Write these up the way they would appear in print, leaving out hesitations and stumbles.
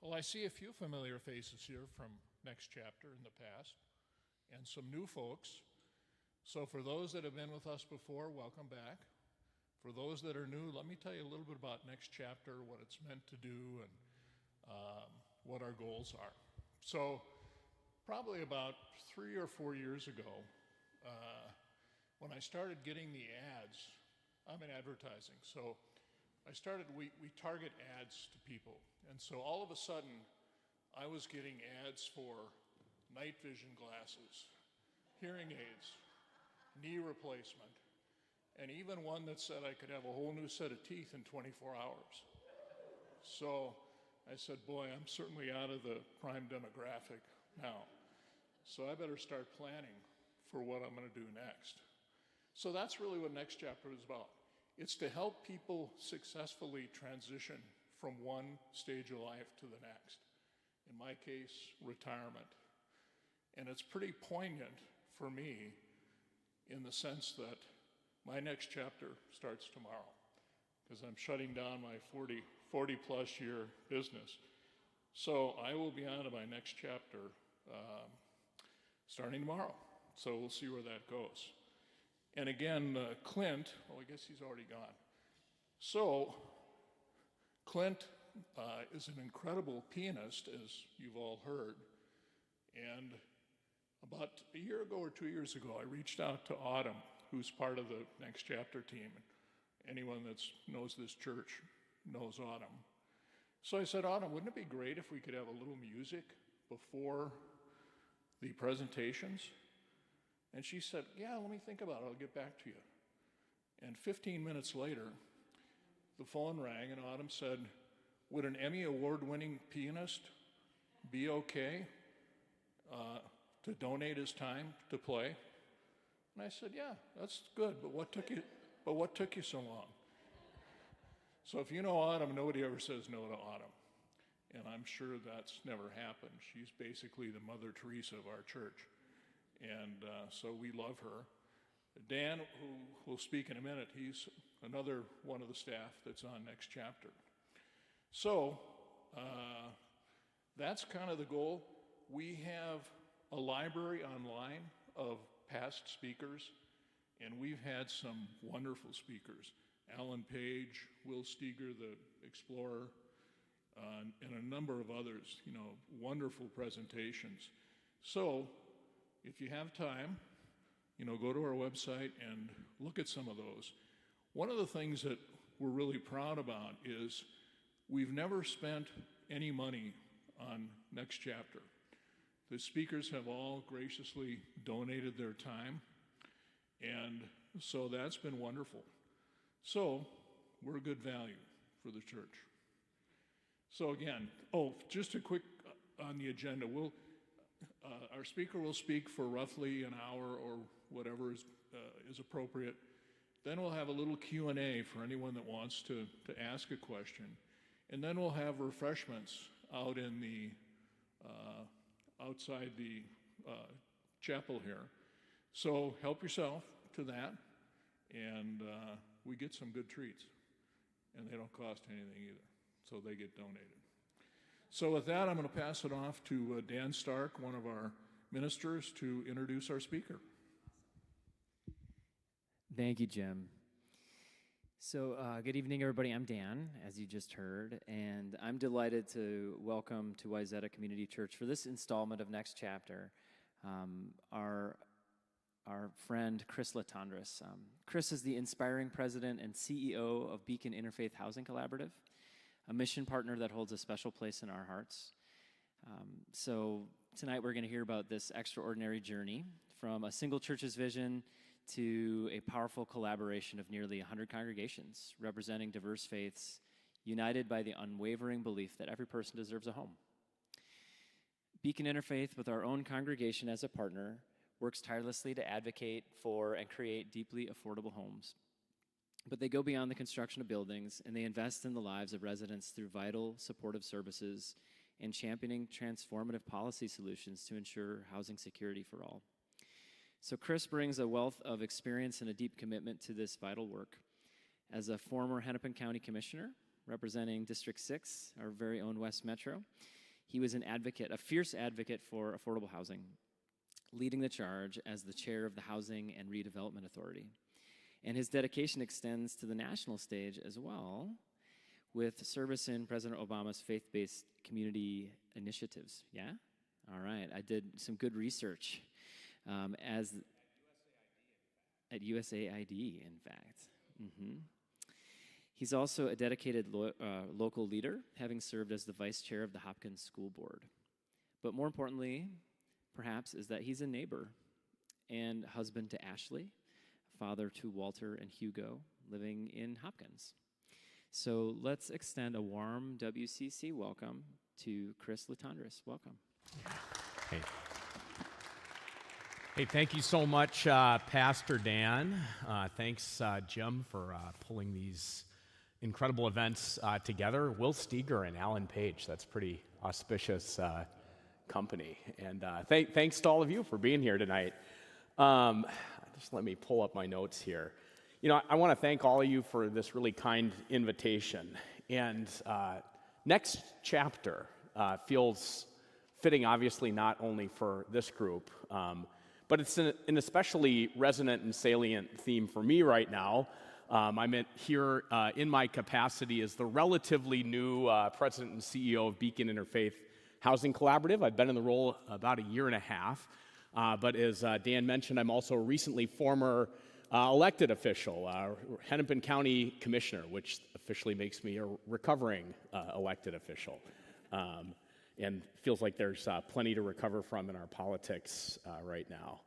Well, I see a few familiar faces here from Next Chapter in the past, and some new folks. So for those that have been with us before, welcome back. For those that are new, let me tell you a little bit about Next Chapter, what it's meant to do, and what our goals are. So probably about 3 or 4 years ago, when I started getting the ads, I'm in advertising, so we target ads to people. And so all of a sudden, I was getting ads for night vision glasses, hearing aids, knee replacement, and even one that said I could have a whole new set of teeth in 24 hours. So I said, boy, I'm certainly out of the prime demographic now. So I better start planning for what I'm going to do next. So that's really what Next Chapter is about. It's to help people successfully transition from one stage of life to the next. In my case, retirement. And it's pretty poignant for me in the sense that my next chapter starts tomorrow, because I'm shutting down my 40 plus year business. So I will be on to my next chapter starting tomorrow. So we'll see where that goes. And again, Clint, I guess he's already gone. So Clint is an incredible pianist, as you've all heard. And about a year ago or 2 years ago, I reached out to Autumn, who's part of the Next Chapter team. Anyone that knows this church knows Autumn. So I said, Autumn, wouldn't it be great if we could have a little music before the presentations? And she said, yeah, let me think about it. I'll get back to you. And 15 minutes later, the phone rang and Autumn said, would an Emmy Award-winning pianist be okay to donate his time to play? And I said, yeah, that's good, but what took you so long? So if you know Autumn, nobody ever says no to Autumn. And I'm sure that's never happened. She's basically the Mother Teresa of our church. And so we love her. Dan, who will speak in a minute, he's another one of the staff that's on Next Chapter. So that's kind of the goal. We have a library online of past speakers, and we've had some wonderful speakers. Alan Page, Will Steger, the explorer, and a number of others, wonderful presentations. So if you have time, go to our website and look at some of those. One of the things that we're really proud about is we've never spent any money on Next Chapter. The speakers have all graciously donated their time, and so that's been wonderful. So we're a good value for the church. So again, just a quick on the agenda. Our speaker will speak for roughly an hour or whatever is appropriate. Then we'll have a little Q&A for anyone that wants to ask a question. And then we'll have refreshments out in the outside the chapel here. So help yourself to that, and we get some good treats. And they don't cost anything either, so they get donated. So with that, I'm going to pass it off to Dan Stark, one of our ministers, to introduce our speaker. Thank you, Jim. So good evening, everybody. I'm Dan, as you just heard, and I'm delighted to welcome to Wayzata Community Church for this installment of Next Chapter our friend Chris LaTondresse. Chris is the inspiring president and CEO of Beacon Interfaith Housing Collaborative, a mission partner that holds a special place in our hearts. So tonight we're going to hear about this extraordinary journey from a single church's vision to a powerful collaboration of nearly 100 congregations representing diverse faiths, united by the unwavering belief that every person deserves a home. Beacon Interfaith, with our own congregation as a partner, works tirelessly to advocate for and create deeply affordable homes. But they go beyond the construction of buildings, and they invest in the lives of residents through vital supportive services and championing transformative policy solutions to ensure housing security for all. So Chris brings a wealth of experience and a deep commitment to this vital work. As a former Hennepin County Commissioner, representing District 6, our very own West Metro. He was an advocate, a fierce advocate for affordable housing, leading the charge as the chair of the Housing and Redevelopment Authority. And his dedication extends to the national stage as well, with service in President Obama's faith-based community initiatives. Yeah? All right. I did some good research at USAID, in fact. Mm-hmm. He's also a dedicated local leader, having served as the vice chair of the Hopkins School Board. But more importantly, perhaps, is that he's a neighbor and husband to Ashley, father to Walter and Hugo, living in Hopkins. So let's extend a warm WCC welcome to Chris LaTondresse. Welcome. Hey. Hey, thank you so much, Pastor Dan. Thanks, Jim, for pulling these incredible events together. Will Steger and Alan Page, that's pretty auspicious company. And thanks to all of you for being here tonight. Just let me pull up my notes here. You know, I want to thank all of you for this really kind invitation. And next chapter feels fitting, obviously, not only for this group, but it's an especially resonant and salient theme for me right now. I'm here in my capacity as the relatively new president and CEO of Beacon Interfaith Housing Collaborative. I've been in the role about a year and a half, but as Dan mentioned, I'm also a recently former elected official, Hennepin County Commissioner, which officially makes me a recovering elected official. And feels like there's plenty to recover from in our politics right now.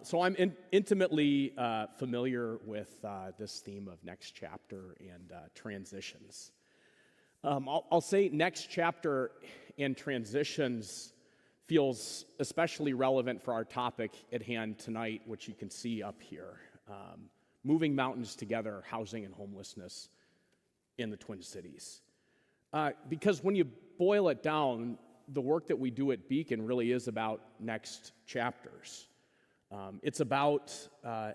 So I'm intimately familiar with this theme of next chapter and transitions. I'll say next chapter and transitions feels especially relevant for our topic at hand tonight, which you can see up here. Moving mountains together, housing and homelessness in the Twin Cities. Because when you boil it down, the work that we do at Beacon really is about next chapters. It's about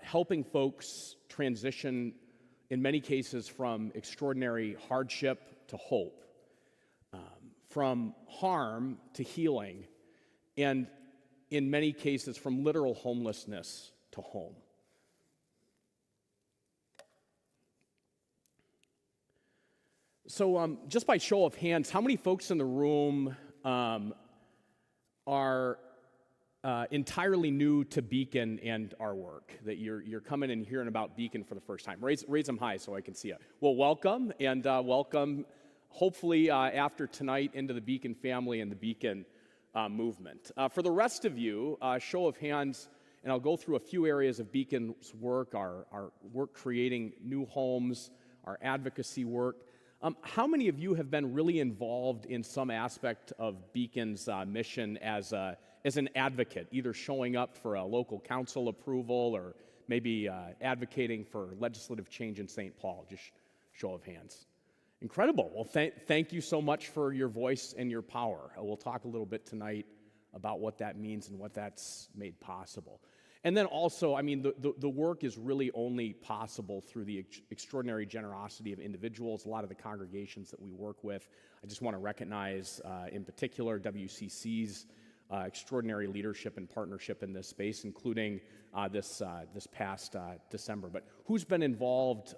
helping folks transition, in many cases, from extraordinary hardship to hope, from harm to healing, and in many cases, from literal homelessness to home. So just by show of hands, how many folks in the room are entirely new to Beacon and our work, that you're coming and hearing about Beacon for the first time? Raise them high so I can see it. Well, welcome, and welcome, hopefully, after tonight into the Beacon family and the Beacon movement. For the rest of you, show of hands, and I'll go through a few areas of Beacon's work, our work creating new homes, our advocacy work. How many of you have been really involved in some aspect of Beacon's mission as an advocate, either showing up for a local council approval or maybe advocating for legislative change in St. Paul? Just show of hands. Incredible. Well, thank you so much for your voice and your power. We'll talk a little bit tonight about what that means and what that's made possible. And then also, I mean, the work is really only possible through the extraordinary generosity of individuals, a lot of the congregations that we work with. I just want to recognize, in particular, WCC's extraordinary leadership and partnership in this space, including this past December. But who's been involved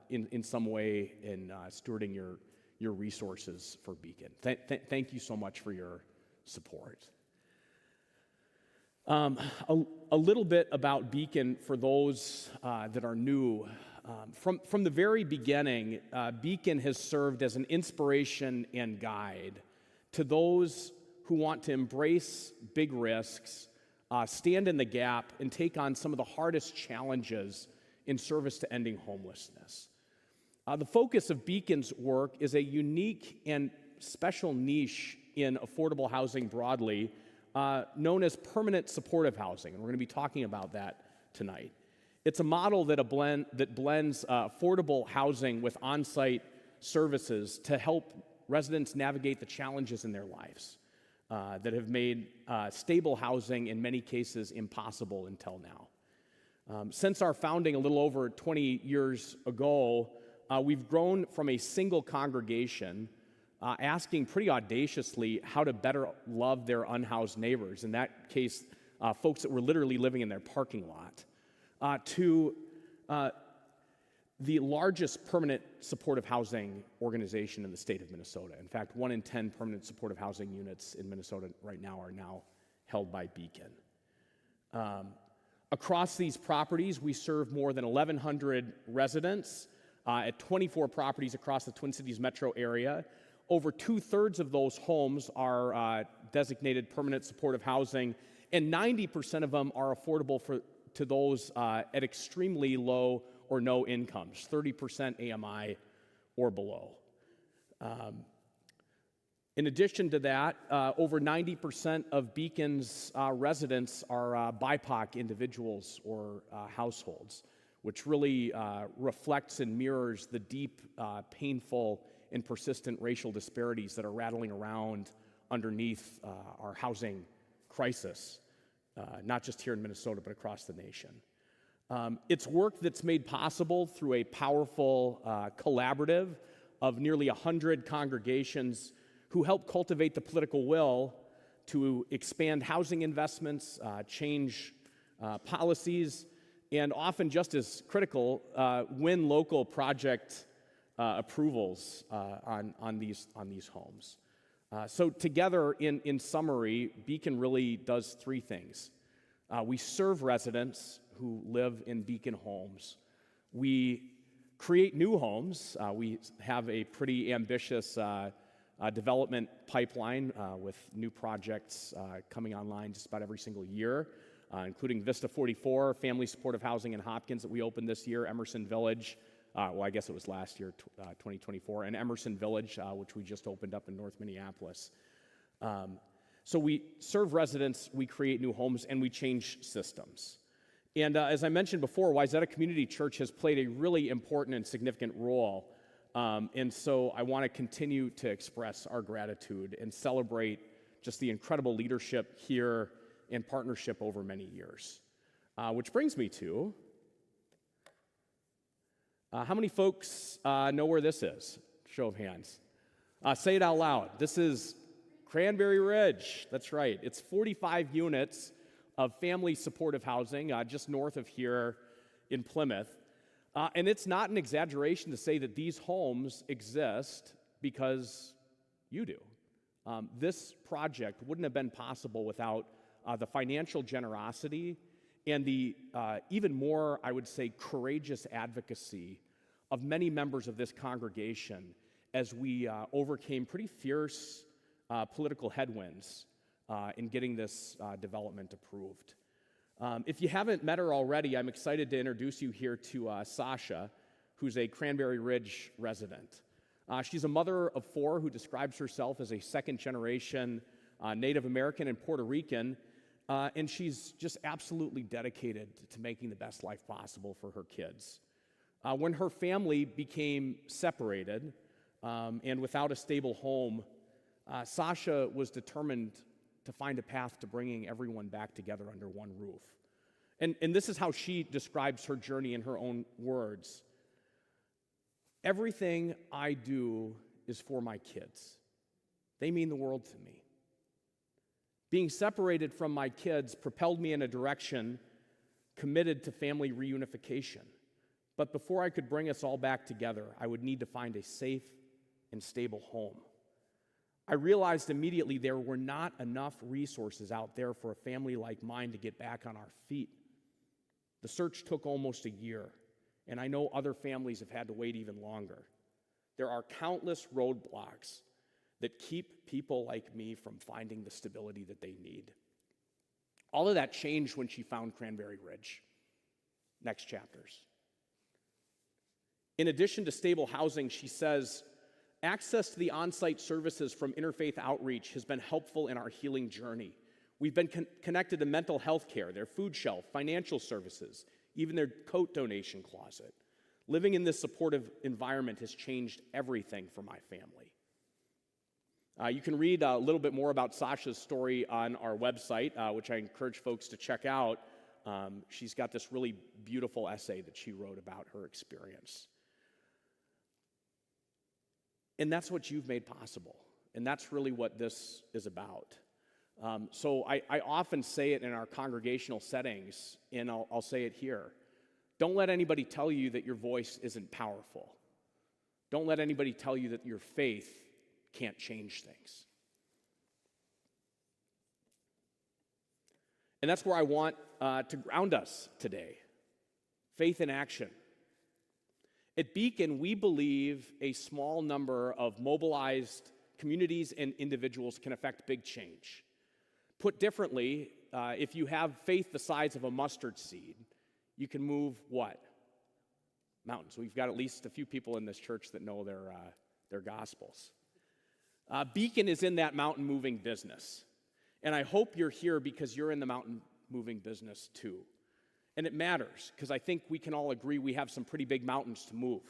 in some way in stewarding your resources for Beacon? Thank you so much for your support. A little bit about Beacon for those that are new. From the very beginning, Beacon has served as an inspiration and guide to those who want to embrace big risks, stand in the gap, and take on some of the hardest challenges in service to ending homelessness. The focus of Beacon's work is a unique and special niche in affordable housing broadly, known as permanent supportive housing, and we're going to be talking about that tonight. It's a model that blends affordable housing with on-site services to help residents navigate the challenges in their lives that have made stable housing in many cases impossible until now. Since our founding a little over 20 years ago, we've grown from a single congregation asking pretty audaciously how to better love their unhoused neighbors, in that case, folks that were literally living in their parking lot, to the largest permanent supportive housing organization in the state of Minnesota. In fact, 1 in 10 permanent supportive housing units in Minnesota right now are now held by Beacon. Across these properties, we serve more than 1,100 residents at 24 properties across the Twin Cities metro area. Over 2/3 of those homes are designated permanent supportive housing, and 90% of them are affordable to those at extremely low or no incomes, 30% AMI or below. In addition to that, over 90% of Beacon's residents are BIPOC individuals or households, which really reflects and mirrors the deep, painful, and persistent racial disparities that are rattling around underneath our housing crisis, not just here in Minnesota, but across the nation. It's work that's made possible through a powerful collaborative of nearly 100 congregations who help cultivate the political will to expand housing investments, change policies, and often just as critical, win local project approvals on these homes. So together, in summary, Beacon really does three things. We serve residents who live in Beacon homes. We create new homes. We have a pretty ambitious development pipeline with new projects coming online just about every single year, including Vista 44, family supportive housing in Hopkins that we opened this year, Emerson Village, well, I guess it was last year, 2024, and Emerson Village, which we just opened up in North Minneapolis. So we serve residents, we create new homes, and we change systems. And as I mentioned before, Wayzata Community Church has played a really important and significant role. And so I want to continue to express our gratitude and celebrate just the incredible leadership here and partnership over many years. Which brings me to, how many folks know where this is? Show of hands. Say it out loud. This is Cranberry Ridge. That's right. It's 45 units of family supportive housing just north of here in Plymouth. And it's not an exaggeration to say that these homes exist because you do. This project wouldn't have been possible without the financial generosity and the even more, I would say, courageous advocacy of many members of this congregation as we overcame pretty fierce political headwinds in getting this development approved. If you haven't met her already, I'm excited to introduce you here to Sasha, who's a Cranberry Ridge resident. She's a mother of 4 who describes herself as a second-generation Native American and Puerto Rican, and she's just absolutely dedicated to making the best life possible for her kids. When her family became separated and without a stable home, Sasha was determined to find a path to bringing everyone back together under one roof. And this is how she describes her journey in her own words. Everything I do is for my kids. They mean the world to me. Being separated from my kids propelled me in a direction committed to family reunification. But before I could bring us all back together, I would need to find a safe and stable home. I realized immediately there were not enough resources out there for a family like mine to get back on our feet. The search took almost a year, and I know other families have had to wait even longer. There are countless roadblocks that keep people like me from finding the stability that they need. All of that changed when she found Cranberry Ridge. Next chapters. In addition to stable housing, she says, access to the on-site services from Interfaith Outreach has been helpful in our healing journey. We've been connected to mental health care, their food shelf, financial services, even their coat donation closet. Living in this supportive environment has changed everything for my family. You can read a little bit more about Sasha's story on our website, which I encourage folks to check out. She's got this really beautiful essay that she wrote about her experience. And that's what you've made possible. And that's really what this is about. So I often say it in our congregational settings, and I'll say it here. Don't let anybody tell you that your voice isn't powerful. Don't let anybody tell you that your faith can't change things. And that's where I want to ground us today. Faith in action. At Beacon, we believe a small number of mobilized communities and individuals can affect big change. Put differently, if you have faith the size of a mustard seed, you can move what? Mountains. We've got at least a few people in this church that know their gospels. Beacon is in that mountain moving business. And I hope you're here because you're in the mountain moving business too. And it matters, because I think we can all agree we have some pretty big mountains to move.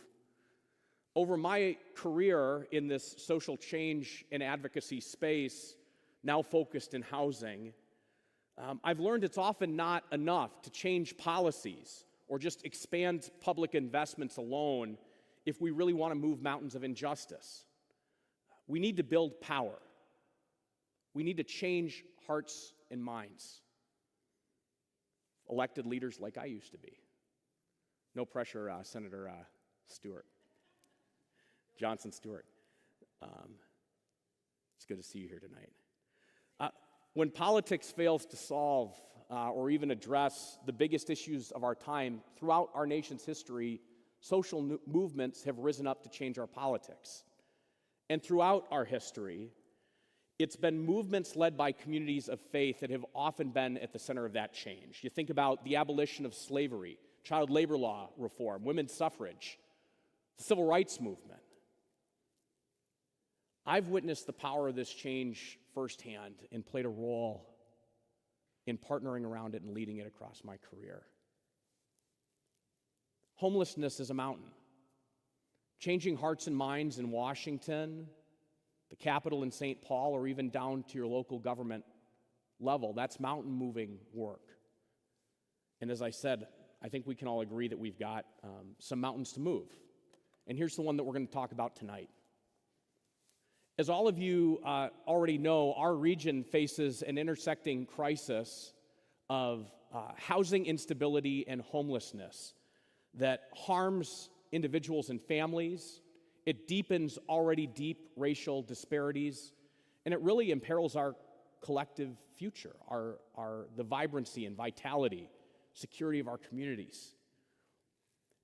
Over my career in this social change and advocacy space, now focused in housing, I've learned it's often not enough to change policies or just expand public investments alone if we really want to move mountains of injustice. We need to build power. We need to change hearts and minds. Elected leaders like I used to be. No pressure, Senator Stewart. Johnson Stewart. It's good to see you here tonight. When politics fails to solve or even address the biggest issues of our time, throughout our nation's history, social movements have risen up to change our politics. And throughout our history, it's been movements led by communities of faith that have often been at the center of that change. You think about the abolition of slavery, child labor law reform, women's suffrage, the civil rights movement. I've witnessed the power of this change firsthand and played a role in partnering around it and leading it across my career. Homelessness is a mountain. Changing hearts and minds in Washington, the Capitol in St. Paul, or even down to your local government level, that's mountain moving work. And as I said, I think we can all agree that we've got some mountains to move. And here's the one that we're going to talk about tonight. As all of you already know, our region faces an intersecting crisis of housing instability and homelessness that harms individuals and families. It deepens already deep racial disparities, and it really imperils our collective future, the vibrancy and vitality, security of our communities.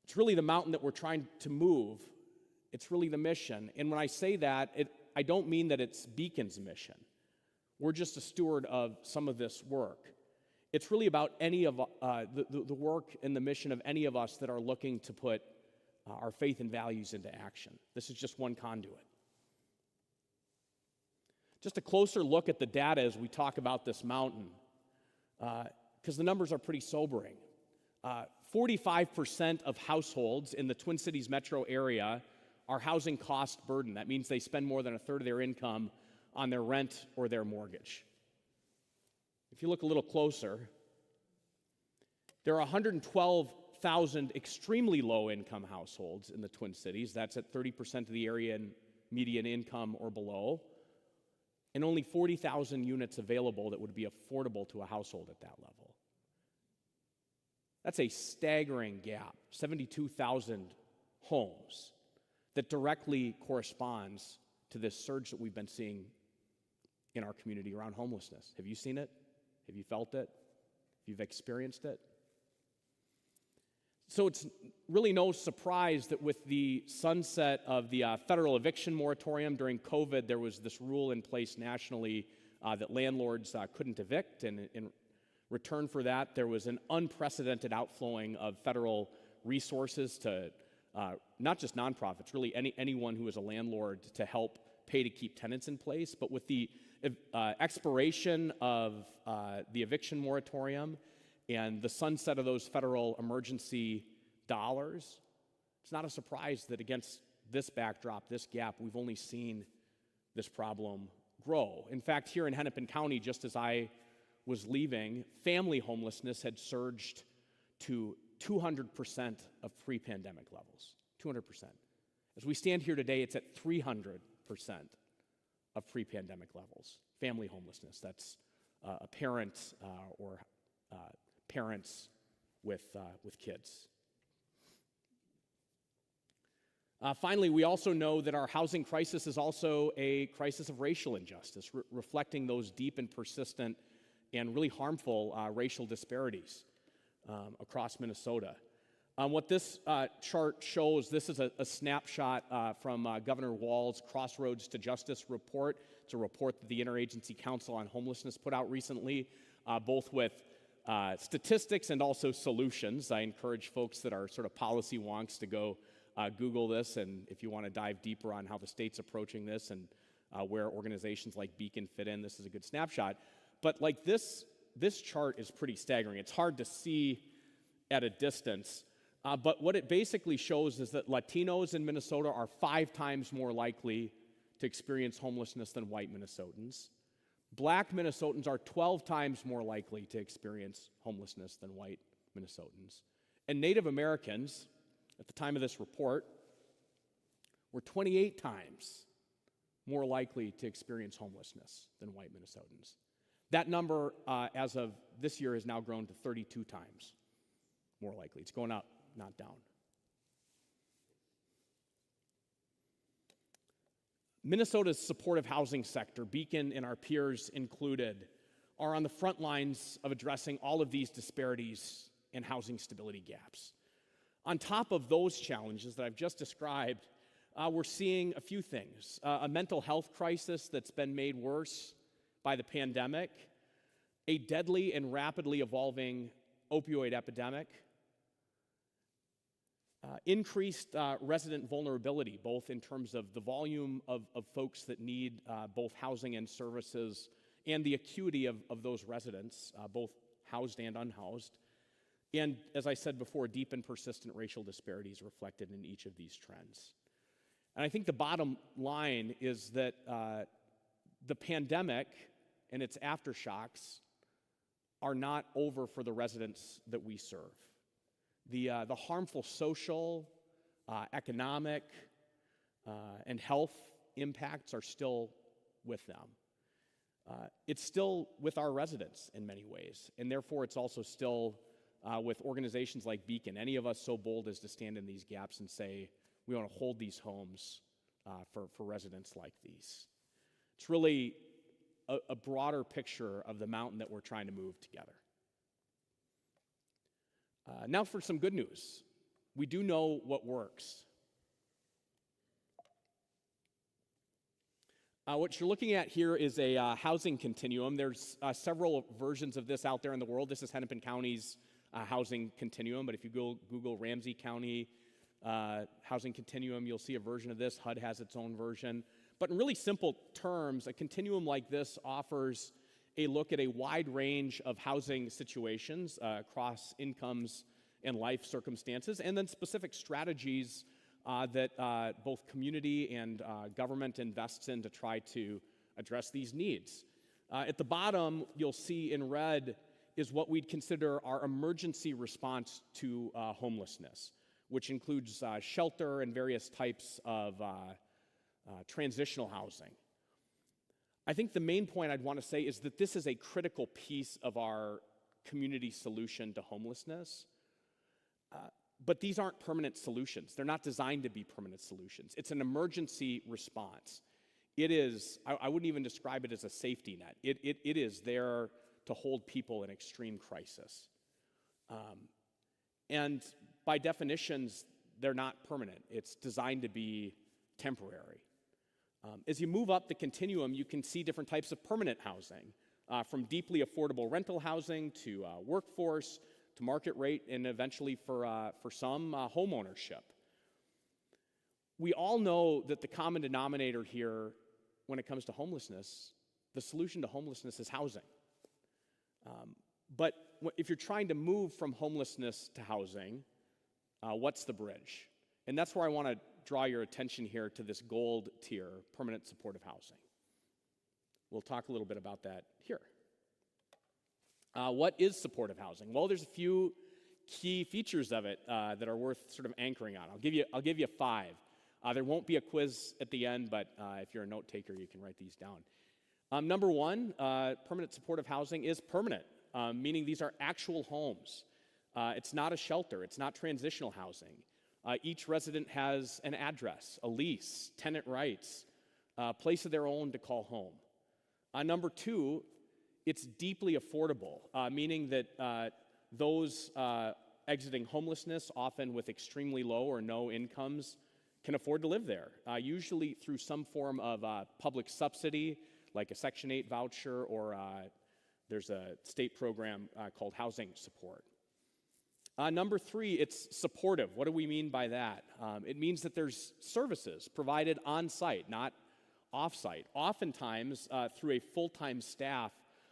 It's really the mountain that we're trying to move. It's really the mission. And when I say that, I don't mean that it's Beacon's mission. We're just a steward of some of this work. It's really about any of the work and the mission of any of us that are looking to put our faith and values into action. This is just one conduit. Just a closer look at the data as we talk about this mountain, because the numbers are pretty sobering. 45% of households in the Twin Cities metro area are housing cost burdened. That means they spend more than a third of their income on their rent or their mortgage. If you look a little closer, there are 112,000 extremely low-income households in the Twin Cities. That's at 30% of the area in median income or below, and only 40,000 units available that would be affordable to a household at that level. That's a staggering gap, 72,000 homes, that directly corresponds to this surge that we've been seeing in our community around homelessness. Have you seen it? Have you felt it? Have you experienced it? So it's really no surprise that with the sunset of the federal eviction moratorium during COVID, there was this rule in place nationally that landlords couldn't evict, and in return for that, there was an unprecedented outflowing of federal resources to not just nonprofits, really anyone who is a landlord to help pay to keep tenants in place. But with the expiration of the eviction moratorium and the sunset of those federal emergency dollars, it's not a surprise that against this backdrop, this gap, we've only seen this problem grow. In fact, here in Hennepin County, just as I was leaving, family homelessness had surged to 200% of pre-pandemic levels, 200%. As we stand here today, it's at 300% of pre-pandemic levels. Family homelessness, that's a parent or parents with kids. Finally, we also know that our housing crisis is also a crisis of racial injustice, reflecting those deep and persistent and really harmful racial disparities across Minnesota. What this chart shows, this is a snapshot from Governor Walz's Crossroads to Justice report. It's a report that the Interagency Council on Homelessness put out recently, both with statistics and also solutions. I encourage folks that are sort of policy wonks to go Google this, and if you want to dive deeper on how the state's approaching this and where organizations like Beacon fit in, this is a good snapshot. But like this chart is pretty staggering. It's hard to see at a distance. But what it basically shows is that Latinos in Minnesota are 5 times more likely to experience homelessness than white Minnesotans. Black Minnesotans are 12 times more likely to experience homelessness than white Minnesotans. And Native Americans, at the time of this report, were 28 times more likely to experience homelessness than white Minnesotans. That number, as of this year, has now grown to 32 times more likely. It's going up, not down. Minnesota's supportive housing sector, Beacon and our peers included, are on the front lines of addressing all of these disparities and housing stability gaps. On top of those challenges that I've just described, we're seeing a few things. A mental health crisis that's been made worse by the pandemic, a deadly and rapidly evolving opioid epidemic, increased resident vulnerability, both in terms of the volume of folks that need both housing and services, and the acuity of those residents, both housed and unhoused. And as I said before, deep and persistent racial disparities reflected in each of these trends. And I think the bottom line is that the pandemic and its aftershocks are not over for the residents that we serve. The harmful social, economic, and health impacts are still with them. It's still with our residents in many ways, and therefore it's also still with organizations like Beacon, any of us so bold as to stand in these gaps and say, we want to hold these homes for residents like these. It's really a broader picture of the mountain that we're trying to move together. Now for some good news. We do know what works. What you're looking at here is a housing continuum. There's several versions of this out there in the world. This is Hennepin County's housing continuum, but if you Google Ramsey County housing continuum, you'll see a version of this. HUD has its own version. But in really simple terms, a continuum like this offers a look at a wide range of housing situations across incomes and life circumstances, and then specific strategies that both community and government invests in to try to address these needs. At the bottom, you'll see in red is what we'd consider our emergency response to homelessness, which includes shelter and various types of transitional housing. I think the main point I'd want to say is that this is a critical piece of our community solution to homelessness. But these aren't permanent solutions. They're not designed to be permanent solutions. It's an emergency response. It is, I wouldn't even describe it as a safety net. It is there to hold people in extreme crisis. And by definitions, they're not permanent. It's designed to be temporary. As you move up the continuum, you can see different types of permanent housing, from deeply affordable rental housing to workforce, to market rate, and eventually for some, home ownership. We all know that the common denominator here when it comes to homelessness, the solution to homelessness is housing. But if you're trying to move from homelessness to housing, what's the bridge? And that's where I want to draw your attention here to this gold tier, permanent supportive housing. We'll talk a little bit about that here. What is supportive housing? Well, there's a few key features of it that are worth sort of anchoring on. I'll give you 5. There won't be a quiz at the end, but if you're a note taker, you can write these down. Number one, permanent supportive housing is permanent, meaning these are actual homes. It's not a shelter. It's not transitional housing. Each resident has an address, a lease, tenant rights, a place of their own to call home. Number two, it's deeply affordable, meaning that those exiting homelessness, often with extremely low or no incomes, can afford to live there, usually through some form of public subsidy, like a Section 8 voucher, or there's a state program called housing support. Number three, it's supportive. What do we mean by that? It means that there's services provided on-site, not off-site, oftentimes through a full-time staff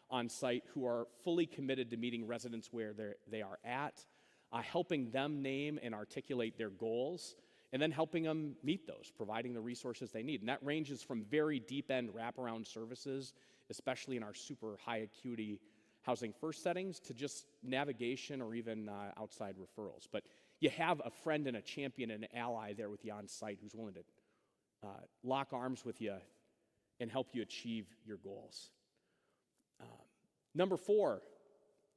on-site who are fully committed to meeting residents where they are at, helping them name and articulate their goals, and then helping them meet those, providing the resources they need. And that ranges from very deep-end wraparound services, especially in our super high-acuity housing first settings, to just navigation or even outside referrals. But you have a friend and a champion and an ally there with you on site who's willing to lock arms with you and help you achieve your goals. Number four,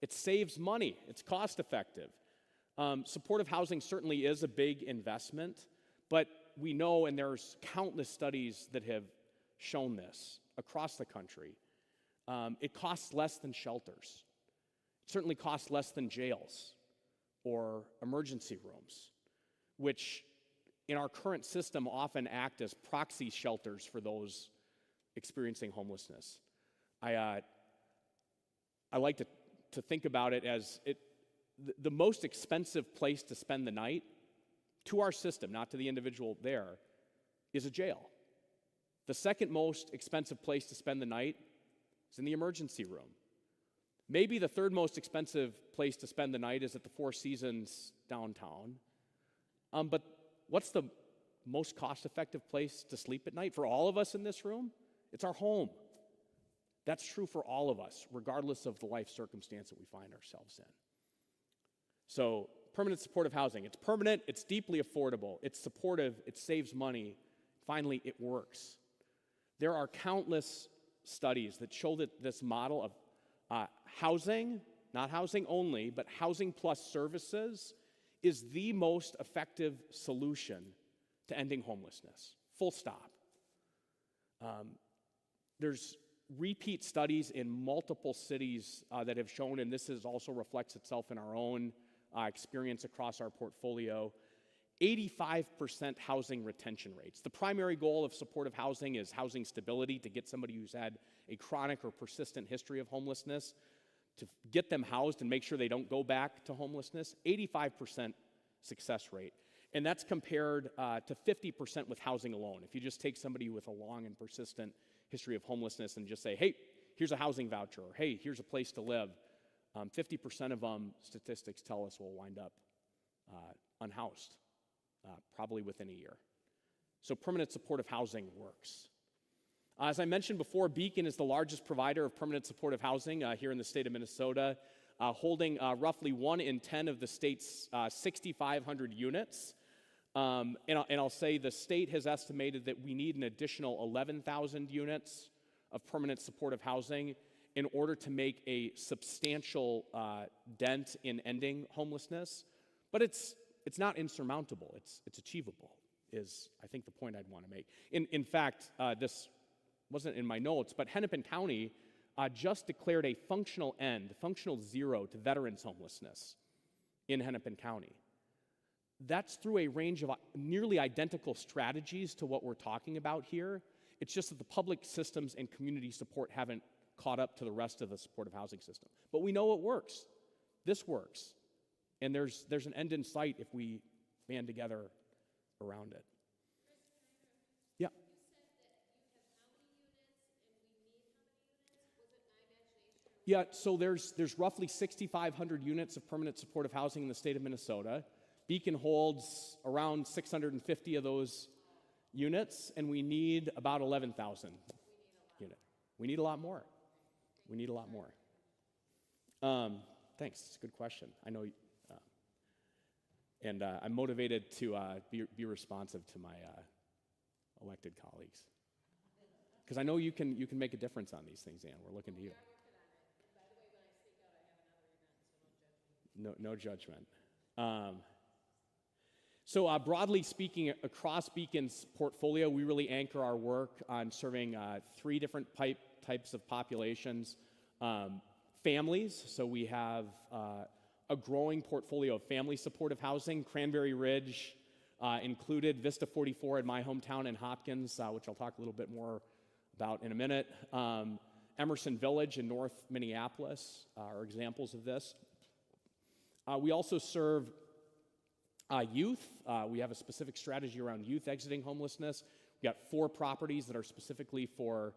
it saves money. It's cost effective. Supportive housing certainly is a big investment, but we know, and there's countless studies that have shown this across the country, it costs less than shelters. It certainly costs less than jails or emergency rooms, which in our current system often act as proxy shelters for those experiencing homelessness. I like to think about it as the most expensive place to spend the night, to our system, not to the individual there, is a jail. The second most expensive place to spend the night is in the emergency room. Maybe the third most expensive place to spend the night is at the Four Seasons downtown. But what's the most cost-effective place to sleep at night for all of us in this room? It's our home. That's true for all of us, regardless of the life circumstance that we find ourselves in. So, permanent supportive housing. It's permanent, it's deeply affordable, it's supportive, it saves money. Finally, it works. There are countless studies that show that this model of housing, not housing only, but housing plus services, is the most effective solution to ending homelessness. Full stop. There's repeat studies in multiple cities that have shown, and this also reflects itself in our own experience across our portfolio, 85% housing retention rates. The primary goal of supportive housing is housing stability, to get somebody who's had a chronic or persistent history of homelessness, to get them housed and make sure they don't go back to homelessness. 85% success rate. And that's compared to 50% with housing alone. If you just take somebody with a long and persistent history of homelessness and just say, hey, here's a housing voucher, or hey, here's a place to live, 50% of them, statistics tell us, will wind up unhoused, probably within a year. So permanent supportive housing works. As I mentioned before, Beacon is the largest provider of permanent supportive housing here in the state of Minnesota, holding roughly 1 in 10 of the state's 6,500 units. And I'll say the state has estimated that we need an additional 11,000 units of permanent supportive housing in order to make a substantial dent in ending homelessness. But it's not insurmountable. It's achievable, is I think the point I'd want to make. In fact, this wasn't in my notes, but Hennepin County just declared a functional zero to veterans homelessness in Hennepin County. That's through a range of nearly identical strategies to what we're talking about here. It's just that the public systems and community support haven't caught up to the rest of the supportive housing system. But we know it works. This works. And there's an end in sight if we band together around it. Yeah. Yeah, so there's roughly 6,500 units of permanent supportive housing in the state of Minnesota. Beacon holds around 650 of those units, and we need about 11,000 units. We need a lot more. We need a lot more. Thanks. It's a good question. I know, and I'm motivated to be responsive to elected colleagues? Because I know you can make a difference on these things, Ann. We're looking to you. No judgment. So broadly speaking, across Beacon's portfolio, we really anchor our work on serving three different types of populations. Families, so we have a growing portfolio of family supportive housing. Cranberry Ridge included, Vista 44 in my hometown in Hopkins, which I'll talk a little bit more about in a minute. Emerson Village in North Minneapolis are examples of this. We also serve youth. We have a specific strategy around youth exiting homelessness. We've got 4 properties that are specifically for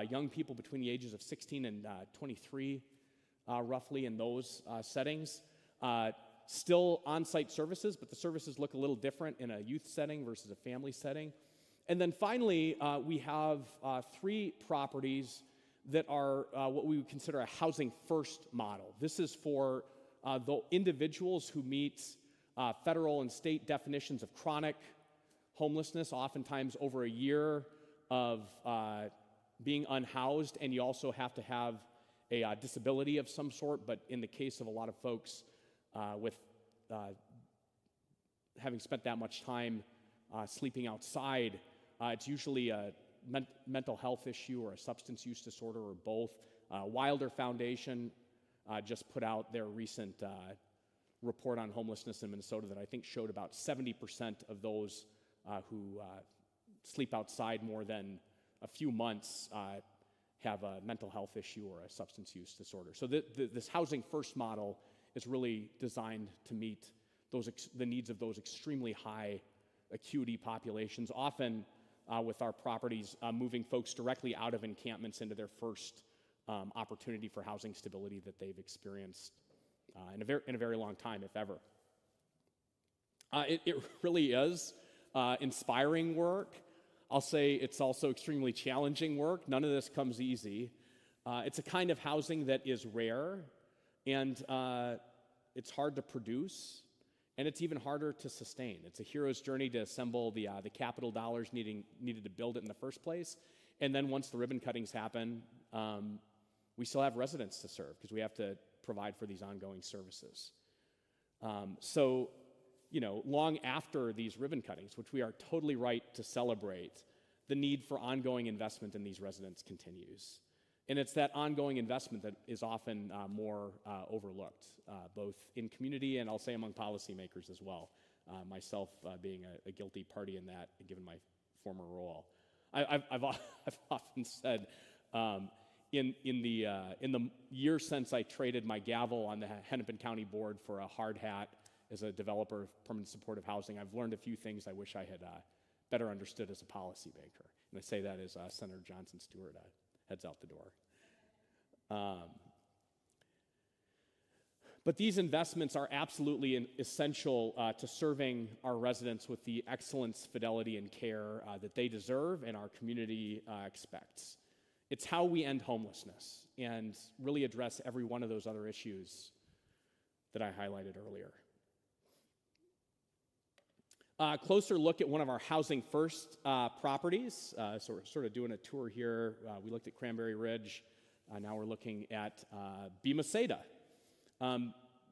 young people between the ages of 16 and 23, roughly in those settings. Still on-site services, but the services look a little different in a youth setting versus a family setting. And then finally, we have 3 properties that are what we would consider a housing first model. This is for the individuals who meet federal and state definitions of chronic homelessness, oftentimes over a year of being unhoused, and you also have to have a disability of some sort. But in the case of a lot of folks with having spent that much time sleeping outside, it's usually a mental health issue or a substance use disorder or both. Wilder Foundation just put out their recent report on homelessness in Minnesota that I think showed about 70% of those who sleep outside more than a few months have a mental health issue or a substance use disorder. So this housing first model is really designed to meet the needs of those extremely high acuity populations, often with our properties moving folks directly out of encampments into their first opportunity for housing stability that they've experienced in a very long time, if ever. It really is inspiring work. I'll say it's also extremely challenging work. None of this comes easy. It's a kind of housing that is rare, and it's hard to produce, and it's even harder to sustain. It's a hero's journey to assemble the capital dollars needed to build it in the first place, and then once the ribbon cuttings happen, we still have residents to serve because we have to provide for these ongoing services. So, long after these ribbon cuttings, which we are totally right to celebrate, the need for ongoing investment in these residents continues. And it's that ongoing investment that is often more overlooked, both in community and I'll say among policymakers as well, myself being a guilty party in that, given my former role. I've often said, in the year since I traded my gavel on the Hennepin County Board for a hard hat as a developer of permanent supportive housing, I've learned a few things I wish I had better understood as a policymaker. And I say that as Senator Johnson Stewart heads out the door. But these investments are absolutely essential to serving our residents with the excellence, fidelity, and care that they deserve and our community expects. It's how we end homelessness and really address every one of those other issues that I highlighted earlier. Closer look at one of our housing first properties. So we're sort of doing a tour here. We looked at Cranberry Ridge. Now we're looking at Bemaseda.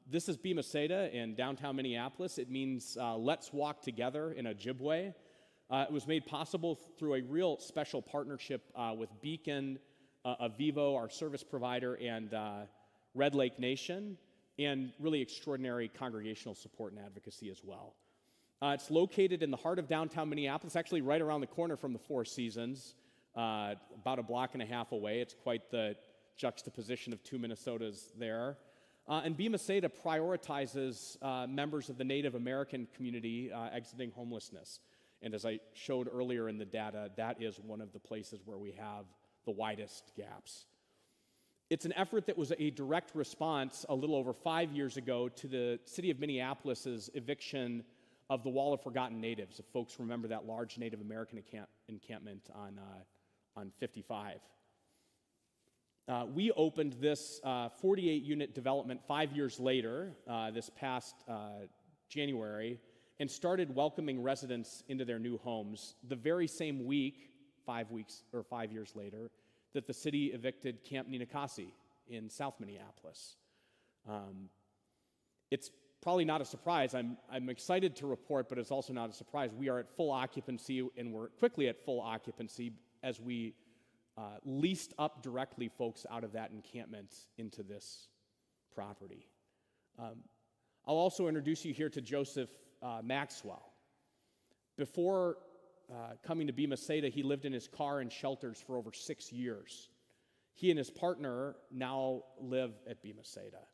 This is Bemaseda in downtown Minneapolis. It means let's walk together in Ojibwe. It was made possible through a real special partnership with Beacon, Avivo, our service provider, and Red Lake Nation, and really extraordinary congregational support and advocacy as well. It's located in the heart of downtown Minneapolis, actually right around the corner from the Four Seasons, about a block and a half away. It's quite the juxtaposition of two Minnesotas there. And Bemaseda prioritizes members of the Native American community exiting homelessness. And as I showed earlier in the data, that is one of the places where we have the widest gaps. It's an effort that was a direct response a little over 5 years ago to the city of Minneapolis's eviction of the Wall of Forgotten Natives, if folks remember that large Native American encampment on 55. We opened this 48-unit development 5 years later, this past January, and started welcoming residents into their new homes the very same week, 5 years later, that the city evicted Camp Ninakasi in South Minneapolis. It's probably not a surprise. I'm excited to report, but it's also not a surprise. We are at full occupancy, and we're quickly at full occupancy as we leased up directly folks out of that encampment into this property. I'll also introduce you here to Joseph Maxwell. Before coming to Be Masada, he lived in his car and shelters for over 6 years. He and his partner now live at Be Masada.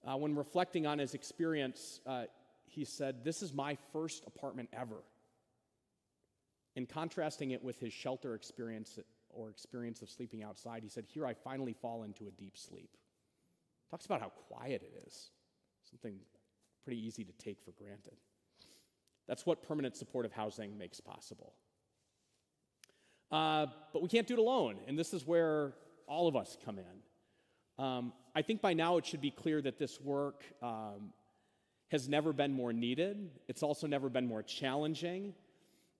When reflecting on his experience, he said, "This is my first apartment ever." In contrasting it with his shelter experience or experience of sleeping outside, he said, "Here I finally fall into a deep sleep." Talks about how quiet it is, something pretty easy to take for granted. That's what permanent supportive housing makes possible. But we can't do it alone, and this is where all of us come in. I think by now it should be clear that this work has never been more needed. It's also never been more challenging.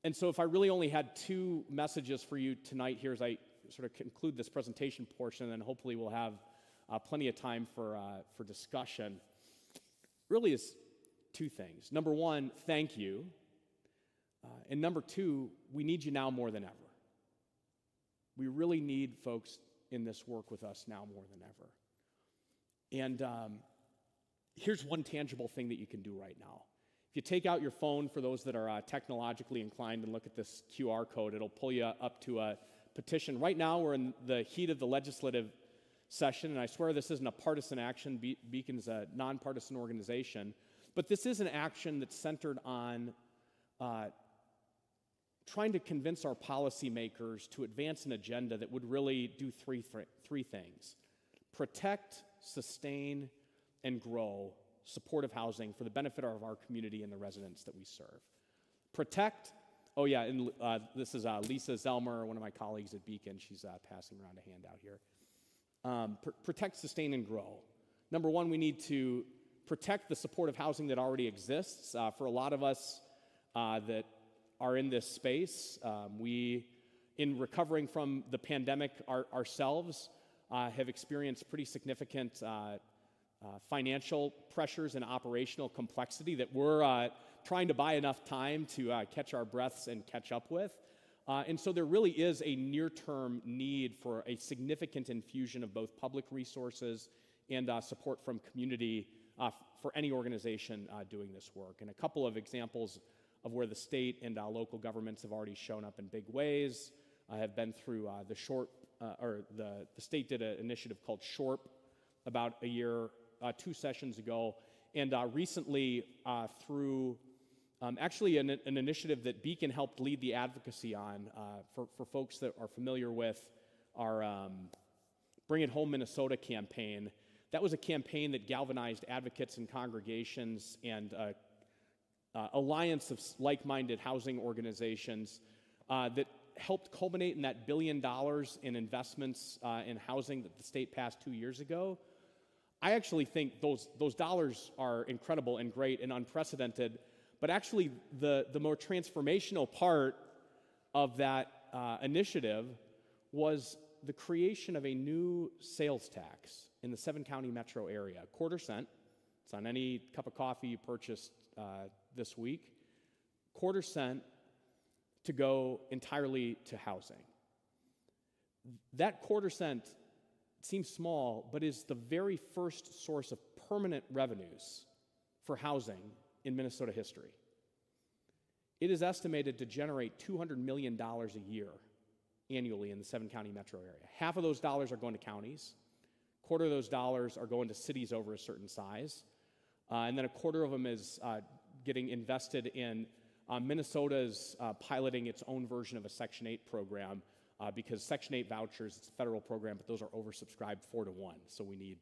And so if I really only had 2 messages for you tonight here as I sort of conclude this presentation portion, and hopefully we'll have plenty of time for discussion, really is 2 things. Number 1, thank you. And number 2, we need you now more than ever. We really need folks in this work with us now more than ever. And here's one tangible thing that you can do right now. If you take out your phone, for those that are technologically inclined, and look at this QR code, it'll pull you up to a petition. Right now, we're in the heat of the legislative session, and I swear this isn't a partisan action. Beacon's a nonpartisan organization. But this is an action that's centered on trying to convince our policymakers to advance an agenda that would really do three things: protect, sustain, and grow supportive housing for the benefit of our community and the residents that we serve. Protect, and this is Lisa Zelmer, one of my colleagues at Beacon. She's passing around a handout here. Protect, sustain, and grow. Number 1, we need to protect the supportive housing that already exists. For a lot of us that are in this space, we, in recovering from the pandemic ourselves, have experienced pretty significant financial pressures and operational complexity that we're trying to buy enough time to catch our breaths and catch up with. And so there really is a near-term need for a significant infusion of both public resources and support from community for any organization doing this work. And a couple of examples of where the state and local governments have already shown up in big ways have been through the state did an initiative called SHORP about 2 sessions ago, and recently through actually an initiative that Beacon helped lead the advocacy on. For folks that are familiar with our Bring It Home Minnesota campaign, that was a campaign that galvanized advocates and congregations and alliance of like-minded housing organizations that helped culminate in that $1 billion in investments in housing that the state passed 2 years ago. I actually think those dollars are incredible and great and unprecedented, but actually the more transformational part of that initiative was the creation of a new sales tax in the 7-county metro area, 1/4 cent. It's on any cup of coffee you purchased this week, 1/4 cent to go entirely to housing. That 1/4 cent seems small, but is the very first source of permanent revenues for housing in Minnesota history. It is estimated to generate $200 million a year annually in the 7-county metro area. Half of those dollars are going to counties, 1/4 of those dollars are going to cities over a certain size, and then 1/4 of them is getting invested in Minnesota's piloting its own version of a Section 8 program because Section 8 vouchers, it's a federal program, but those are oversubscribed 4-to-1, so we need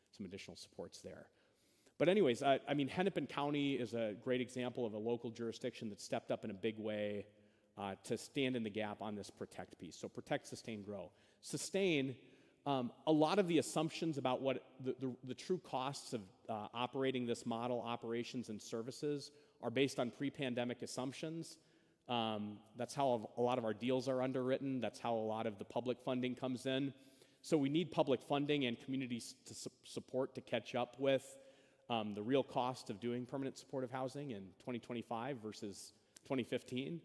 some additional supports there. But anyways, Hennepin County is a great example of a local jurisdiction that stepped up in a big way to stand in the gap on this protect piece. So protect, sustain, grow. Sustain, a lot of the assumptions about what the true costs of operating this model, operations and services, are based on pre-pandemic assumptions. That's how a lot of our deals are underwritten. That's how a lot of the public funding comes in. So we need public funding and community support to catch up with the real cost of doing permanent supportive housing in 2025 versus 2015.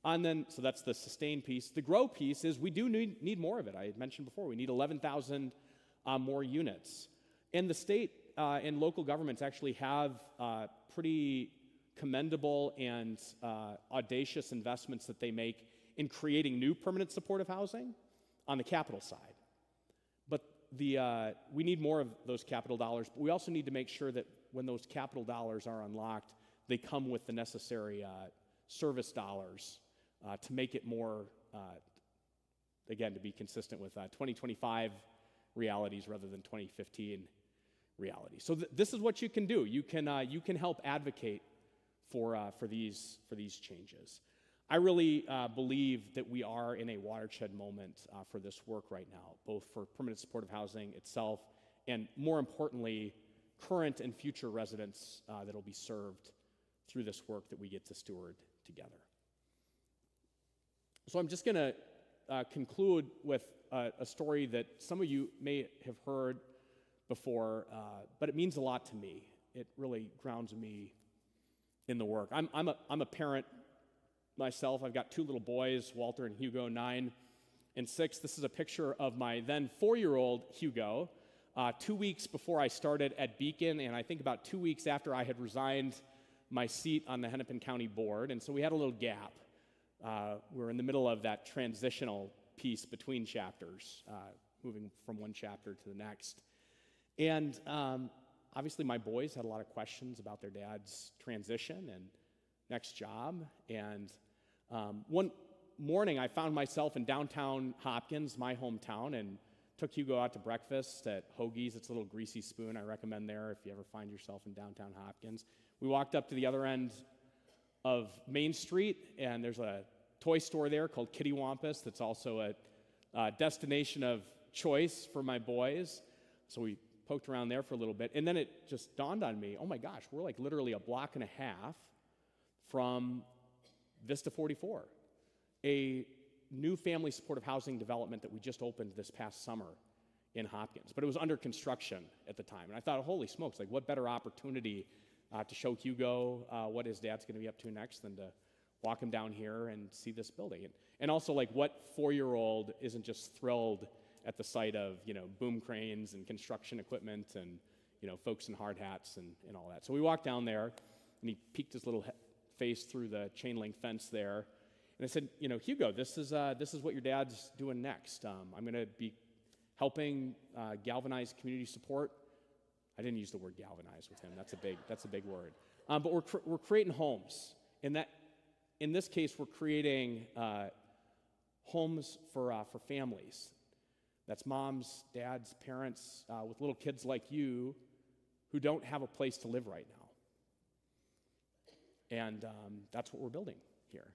And then, so that's the sustain piece. The grow piece is we do need more of it. I had mentioned before, we need 11,000 more units. And the state and local governments actually have pretty commendable and audacious investments that they make in creating new permanent supportive housing on the capital side. But we need more of those capital dollars, but we also need to make sure that when those capital dollars are unlocked, they come with the necessary service dollars to make it more, again, to be consistent with 2025 realities rather than 2015 realities. So this is what you can do. You can help advocate for these changes. I really believe that we are in a watershed moment for this work right now, both for permanent supportive housing itself and, more importantly, current and future residents that will be served through this work that we get to steward together. So I'm just going to conclude with a story that some of you may have heard before, but it means a lot to me. It really grounds me in the work. I'm a parent myself. I've got two little boys, Walter and Hugo, 9 and 6. This is a picture of my then 4-year-old Hugo, 2 weeks before I started at Beacon, and I think about 2 weeks after I had resigned my seat on the Hennepin County Board, and so we had a little gap. We're in the middle of that transitional piece between chapters, moving from one chapter to the next. And obviously my boys had a lot of questions about their dad's transition and next job. And one morning I found myself in downtown Hopkins, my hometown, and took Hugo out to breakfast at Hoagie's. It's a little greasy spoon I recommend there if you ever find yourself in downtown Hopkins. We walked up to the other end of Main Street, and there's a toy store there called Kitty Wampus that's also a destination of choice for my boys. So we poked around there for a little bit, and then it just dawned on me, oh my gosh, we're like literally a block and a half from Vista 44, a new family supportive housing development that we just opened this past summer in Hopkins. But it was under construction at the time, and I thought, holy smokes, like what better opportunity to show Hugo what his dad's going to be up to next than to walk him down here and see this building. And also, like, what 4-year-old isn't just thrilled at the sight of, boom cranes and construction equipment and, folks in hard hats and all that. So we walked down there, and he peeked his little face through the chain link fence there. And I said, Hugo, this is what your dad's doing next. I'm going to be helping galvanize community support. I didn't use the word galvanize with him. That's a big word. But we're creating homes. In this case, we're creating homes for families. That's moms, dads, parents with little kids like you who don't have a place to live right now. And that's what we're building here.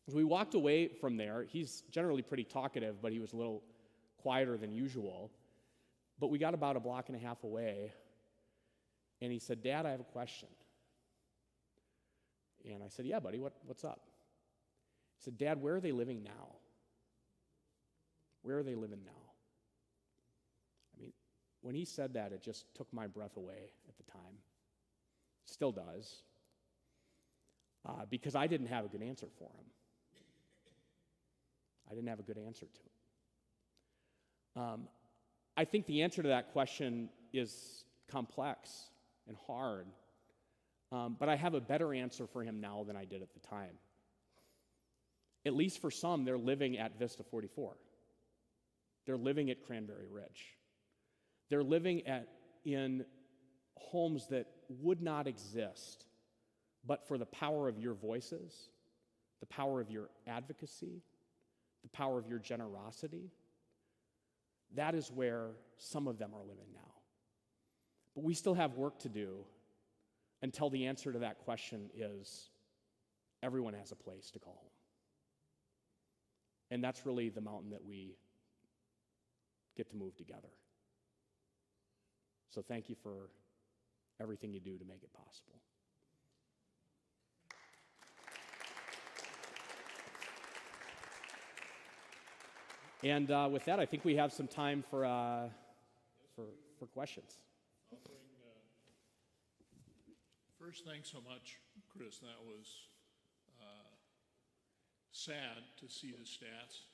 As we walked away from there, he's generally pretty talkative, but he was a little quieter than usual. But we got about a block and a half away, and he said, Dad, I have a question. And I said, yeah, buddy, what's up? He said, Dad, where are they living now? Where are they living now? I mean, when he said that, it just took my breath away at the time. Still does. Because I didn't have a good answer for him. I didn't have a good answer to him. I think the answer to that question is complex and hard, but I have a better answer for him now than I did at the time. At least for some, they're living at Vista 44. They're living at Cranberry Ridge. They're living in homes that would not exist but for the power of your voices, the power of your advocacy, the power of your generosity. That is where some of them are living now. But we still have work to do until the answer to that question is everyone has a place to call home. And that's really the mountain that we get to move together. So thank you for everything you do to make it possible. And with that, I think we have some time for questions. I'll bring, first, thanks so much, Chris. That was sad to see the stats,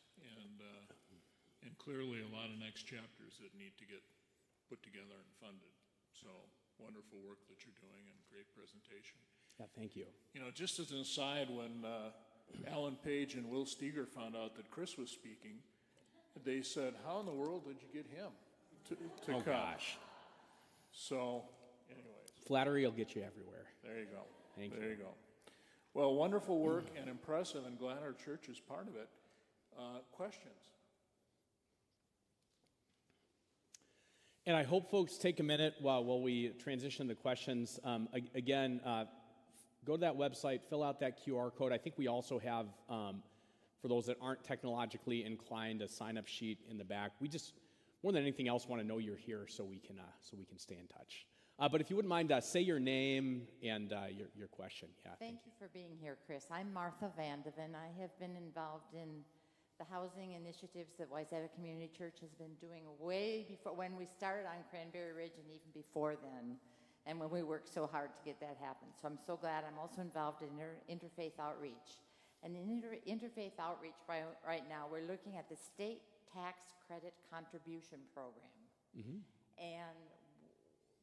and clearly a lot of next chapters that need to get put together and funded. So wonderful work that you're doing and great presentation. Yeah, thank you. You know, just as an aside, when Alan Page and Will Steger found out that Chris was speaking, they said, "How in the world did you get him to come?" Gosh. So, anyways. Flattery will get you everywhere. There you go. Thank There you go. Well, wonderful work and impressive, and glad our church is part of it. Questions? And I hope folks take a minute while we transition to questions. Again, go to that website, fill out that QR code. I think we also have, for those that aren't technologically inclined, a sign-up sheet in the back. We just, more than anything else, want to know you're here so we can stay in touch. But if you wouldn't mind, say your name and your question. Yeah. Thank you for being here, Chris. I'm Martha Vandeven. I have been involved in the housing initiatives that Wayzata Community Church has been doing way before, when we started on Cranberry Ridge and even before then, and when we worked so hard to get that happen. So I'm so glad. I'm also involved in Interfaith Outreach. And in Interfaith Outreach right now, we're looking at the state tax credit contribution program. Mm-hmm. And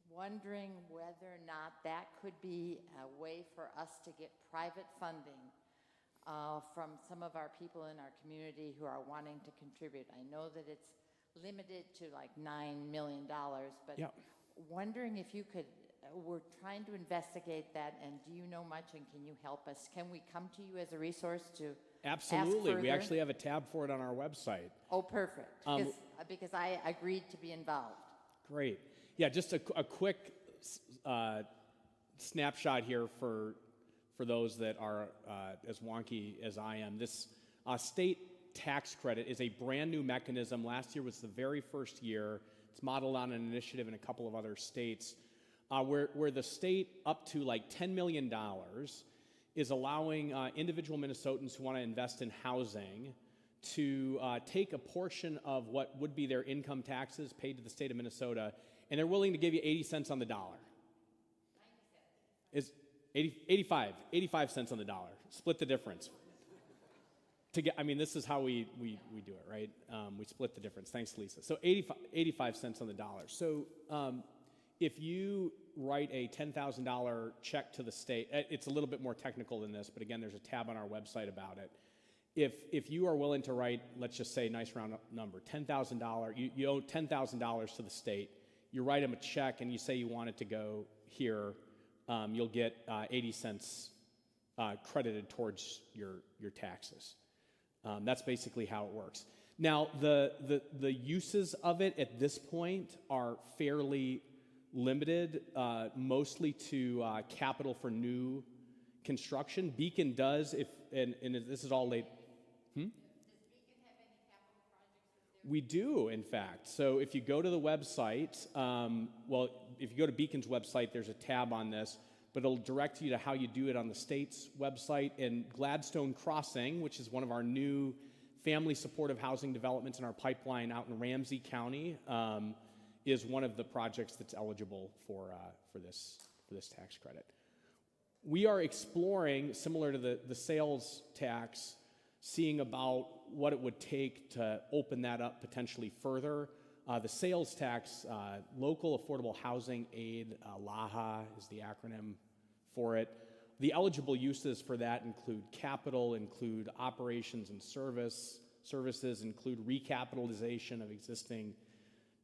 wondering whether or not that could be a way for us to get private funding from some of our people in our community who are wanting to contribute. I know that it's limited to like $9 million, but wondering if you could, we're trying to investigate that, and do you know much, and can you help us? Can we come to you as a resource to Absolutely. ask We actually have a tab for it on our website. Oh, perfect, because I agreed to be involved. Great. Yeah, just a quick snapshot here for those that are as wonky as I am. This state tax credit is a brand new mechanism. Last year was the very first year. It's modeled on an initiative in a couple of other states where the state up to like $10 million is allowing individual Minnesotans who want to invest in housing to take a portion of what would be their income taxes paid to the state of Minnesota, and they're willing to give you 80 cents on the dollar. 85 cents on the dollar. Split the difference. This is how we do it, right? We split the difference. Thanks, Lisa. So 85 cents on the dollar. So if you write a $10,000 check to the state, it's a little bit more technical than this, but again, there's a tab on our website about it. If you are willing to write, let's just say, nice round number, $10,000, you owe $10,000 to the state, you write them a check and you say you want it to go here, you'll get 80 cents credited towards your taxes. That's basically how it works. Now, the uses of it at this point are fairly limited, mostly to capital for new construction. Beacon does, and this is all late. Does Beacon have any capital projects that we do, in fact. So if you go to the website, if you go to Beacon's website, there's a tab on this, but it'll direct you to how you do it on the state's website. And Gladstone Crossing, which is one of our new family supportive housing developments in our pipeline out in Ramsey County, is one of the projects that's eligible for this tax credit. We are exploring, similar to the sales tax, seeing about what it would take to open that up potentially further. The sales tax, Local Affordable Housing Aid, LAHA is the acronym for it. The eligible uses for that include capital, include operations and services, include recapitalization of existing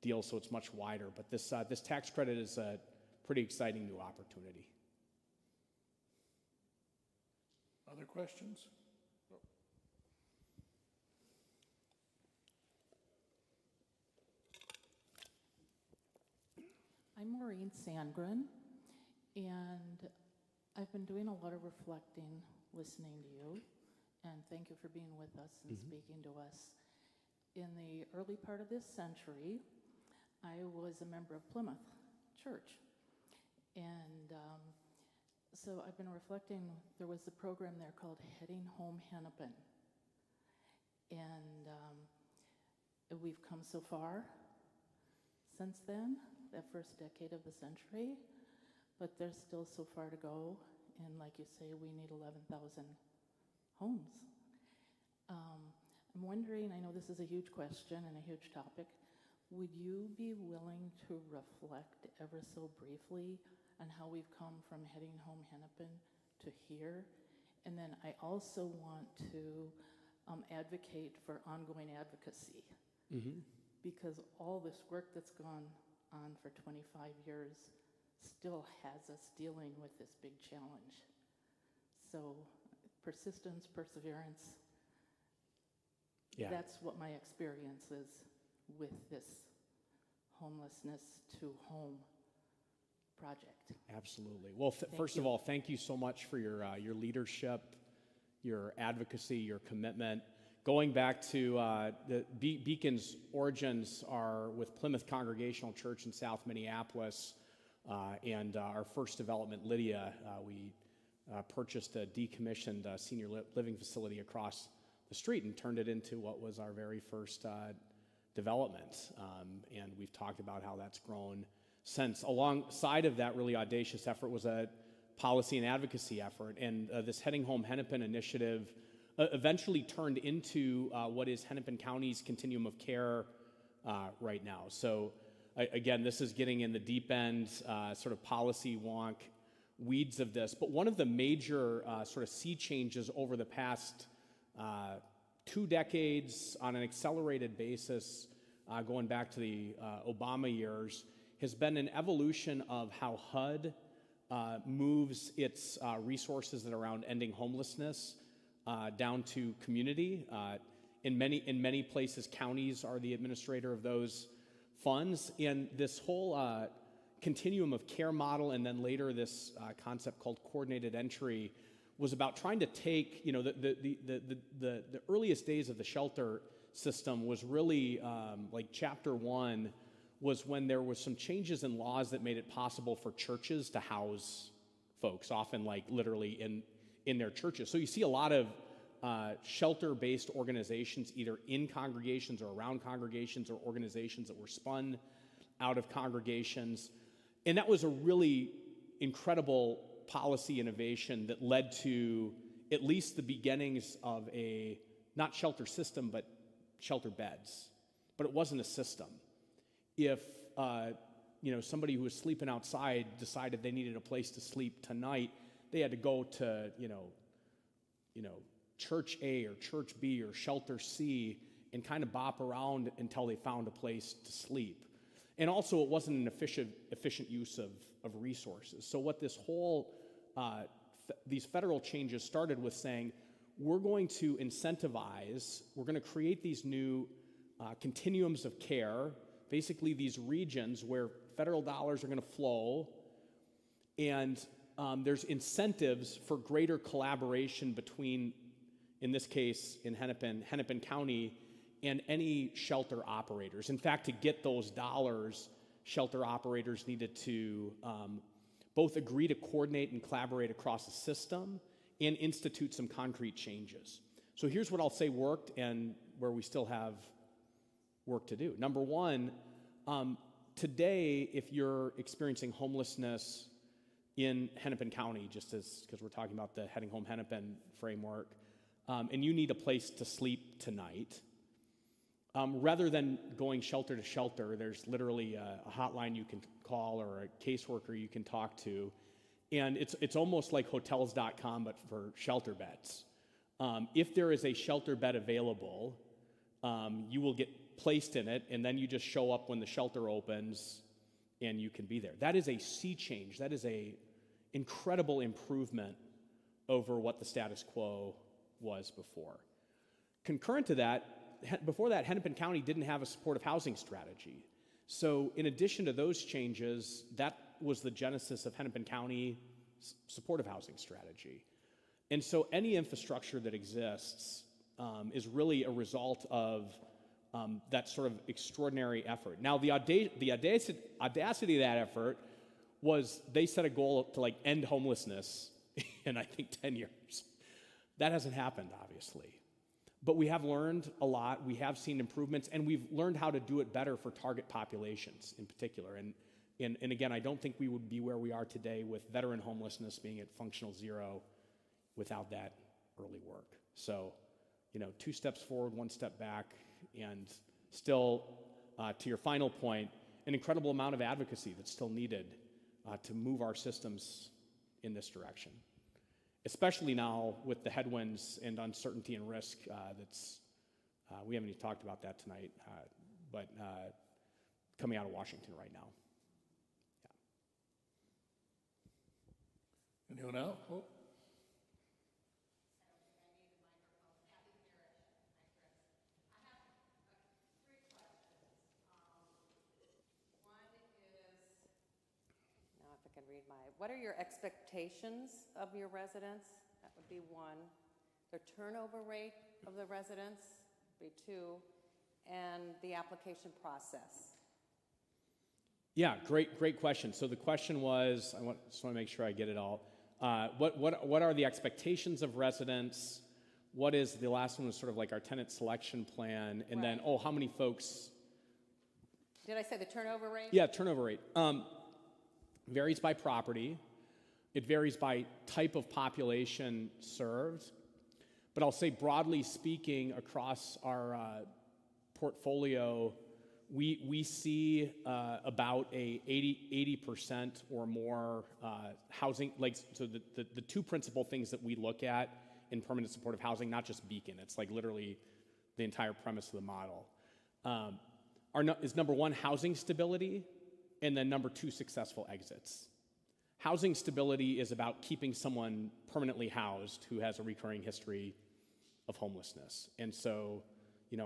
deals, so it's much wider. But this tax credit is a pretty exciting new opportunity. Other questions? I'm Maureen Sandgren, and I've been doing a lot of reflecting, listening to you, and thank you for being with us and speaking to us. In the early part of this century, I was a member of Plymouth Church, and so I've been reflecting. There was a program there called Heading Home Hennepin, and we've come so far since then, that first decade of the century, but there's still so far to go. And like you say, we need 11,000 homes. I'm wondering, I know this is a huge question and a huge topic, would you be willing to reflect ever so briefly on how we've come from heading home Hennepin to here? And then I also want to advocate for ongoing advocacy, because all this work that's gone on for 25 years still has us dealing with this big challenge. So persistence, perseverance, that's what my experience is with this homelessness to home project. Absolutely. Well, first of all, thank you so much for your leadership, your advocacy, your commitment. Going back to the Beacon's origins are with Plymouth Congregational Church in South Minneapolis, and our first development, Lydia, we purchased a decommissioned senior living facility across the street and turned it into what was our very first development. And we've talked about how that's grown since. Alongside of that really audacious effort was a policy and advocacy effort. And this Heading Home Hennepin initiative eventually turned into what is Hennepin County's continuum of care right now. So again, this is getting in the deep end, sort of policy wonk weeds of this. But one of the major sort of sea changes over the past 2 decades on an accelerated basis, going back to the Obama years, has been an evolution of how HUD moves its resources that are around ending homelessness down to community. In many places, counties are the administrator of those funds, and this whole continuum of care model, and then later this concept called coordinated entry, was about trying to take, the earliest days of the shelter system was really like chapter 1 was when there was some changes in laws that made it possible for churches to house folks, often like literally in their churches. So you see a lot of shelter-based organizations, either in congregations or around congregations, or organizations that were spun out of congregations. And that was a really incredible policy innovation that led to at least the beginnings of a, not shelter system, but shelter beds. But it wasn't a system. If somebody who was sleeping outside decided they needed a place to sleep tonight, they had to go to church A or church B or shelter C and kind of bop around until they found a place to sleep. And also, it wasn't an efficient use of resources. So what this whole, these federal changes started with saying, we're going to incentivize, we're going to create these new continuums of care, basically these regions where federal dollars are going to flow, and there's incentives for greater collaboration between, in this case, in Hennepin County, and any shelter operators. In fact, to get those dollars, shelter operators needed to both agree to coordinate and collaborate across the system and institute some concrete changes. So here's what I'll say worked and where we still have work to do. Number one, today, if you're experiencing homelessness in Hennepin County, just because we're talking about the Heading Home Hennepin framework, and you need a place to sleep tonight, rather than going shelter to shelter, there's literally a hotline you can call or a caseworker you can talk to, and it's almost like hotels.com, but for shelter beds. If there is a shelter bed available, you will get placed in it, and then you just show up when the shelter opens, and you can be there. That is a sea change. That is a incredible improvement over what the status quo was before. Concurrent to that, before that, Hennepin County didn't have a supportive housing strategy. So in addition to those changes, that was the genesis of Hennepin County supportive housing strategy. And so any infrastructure that exists is really a result of that sort of extraordinary effort. Now, the audacity of that effort was they set a goal to end homelessness in, I think, 10 years. That hasn't happened, obviously. But we have learned a lot. We have seen improvements, and we've learned how to do it better for target populations in particular. And again, I don't think we would be where we are today with veteran homelessness being at functional zero without that early work. So, 2 steps forward, 1 step back, and still, to your final point, an incredible amount of advocacy that's still needed to move our systems in this direction. Especially now with the headwinds and uncertainty and risk we haven't even talked about that tonight, but coming out of Washington right now. Yeah. Anyone else? Oh. Now, if I can read what are your expectations of your residents? That would be 1. The turnover rate of the residents would be 2. And the application process. Yeah, great question. So the question was, just want to make sure I get it all. What are the expectations of residents? What is, the last one was sort of like our tenant selection plan, and then, how many folks? Did I say the turnover rate? Yeah, turnover rate. Varies by property. It varies by type of population served. But I'll say broadly speaking, across our portfolio, we see about a 80% or more housing, so the 2 principal things that we look at in permanent supportive housing, not just Beacon, it's like literally the entire premise of the model, is number 1, housing stability, and then number 2, successful exits. Housing stability is about keeping someone permanently housed who has a recurring history of homelessness. And so,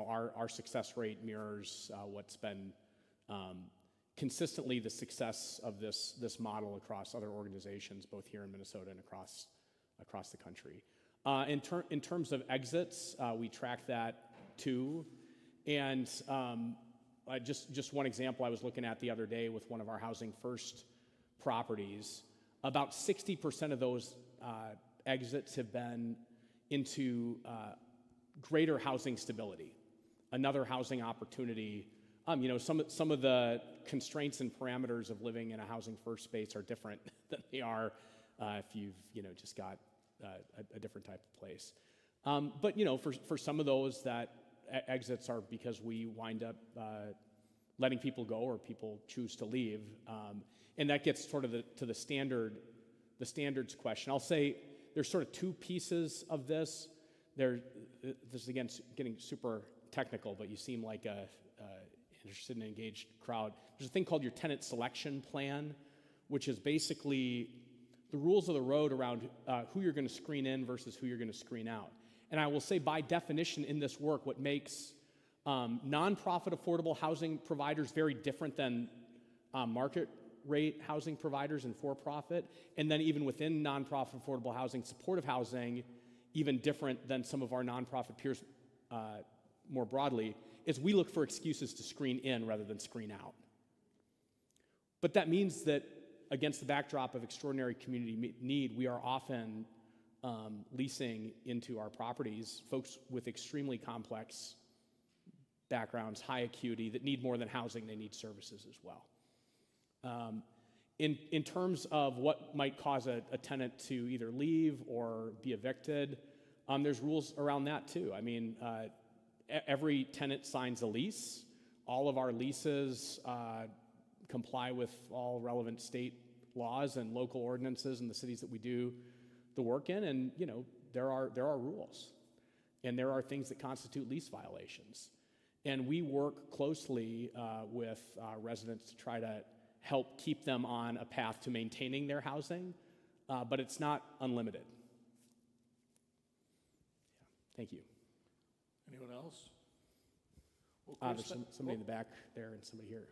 our success rate mirrors what's been consistently the success of this model across other organizations, both here in Minnesota and across the country. In terms of exits, we track that too. And just one example I was looking at the other day with one of our Housing First properties, about 60% of those exits have been into greater housing stability, another housing opportunity. Some of the constraints and parameters of living in a Housing First space are different than they are if you've just got a different type of place. But for some of those, that exits are because we wind up letting people go or people choose to leave, and that gets sort of to the standards question. I'll say there's sort of 2 pieces of this. This is again getting super technical, but you seem like a interested and engaged crowd. There's a thing called your tenant selection plan, which is basically the rules of the road around who you're going to screen in versus who you're going to screen out. And I will say, by definition in this work, what makes nonprofit affordable housing providers very different than market rate housing providers and for-profit, and then even within nonprofit affordable housing, supportive housing, even different than some of our nonprofit peers more broadly, is we look for excuses to screen in rather than screen out. But that means that against the backdrop of extraordinary community need, we are often leasing into our properties folks with extremely complex backgrounds, high acuity, that need more than housing, they need services as well. In terms of what might cause a tenant to either leave or be evicted, there's rules around that too. I mean, every tenant signs a lease. All of our leases comply with all relevant state laws and local ordinances in the cities that we do the work in, and there are rules, and there are things that constitute lease violations. And we work closely with residents to try to help keep them on a path to maintaining their housing, but it's not unlimited. Yeah. Thank you. Anyone else? Well, There's somebody in the back there and somebody here.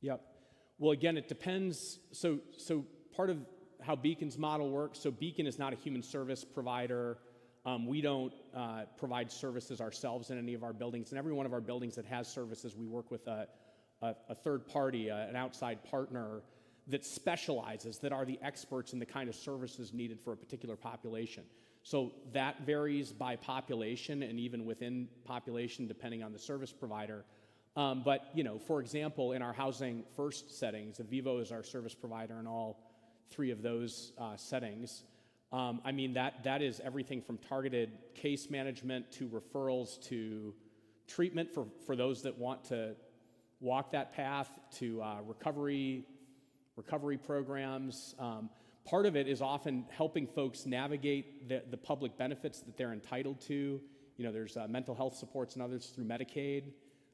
Yep. Well, again, it depends. So part of how Beacon's model works, so Beacon is not a human service provider. We don't provide services ourselves in any of our buildings. In every one of our buildings that has services, we work with a third party, an outside partner that specializes, that are the experts in the kind of services needed for a particular population. So that varies by population and even within population depending on the service provider. But, you know, for example, in our Housing First settings, Avivo is our service provider in all 3 of those settings. I mean, that is everything from targeted case management to referrals to treatment for those that want to walk that path, to recovery programs. Part of it is often helping folks navigate the public benefits that they're entitled to. You know, there's mental health supports and others through Medicaid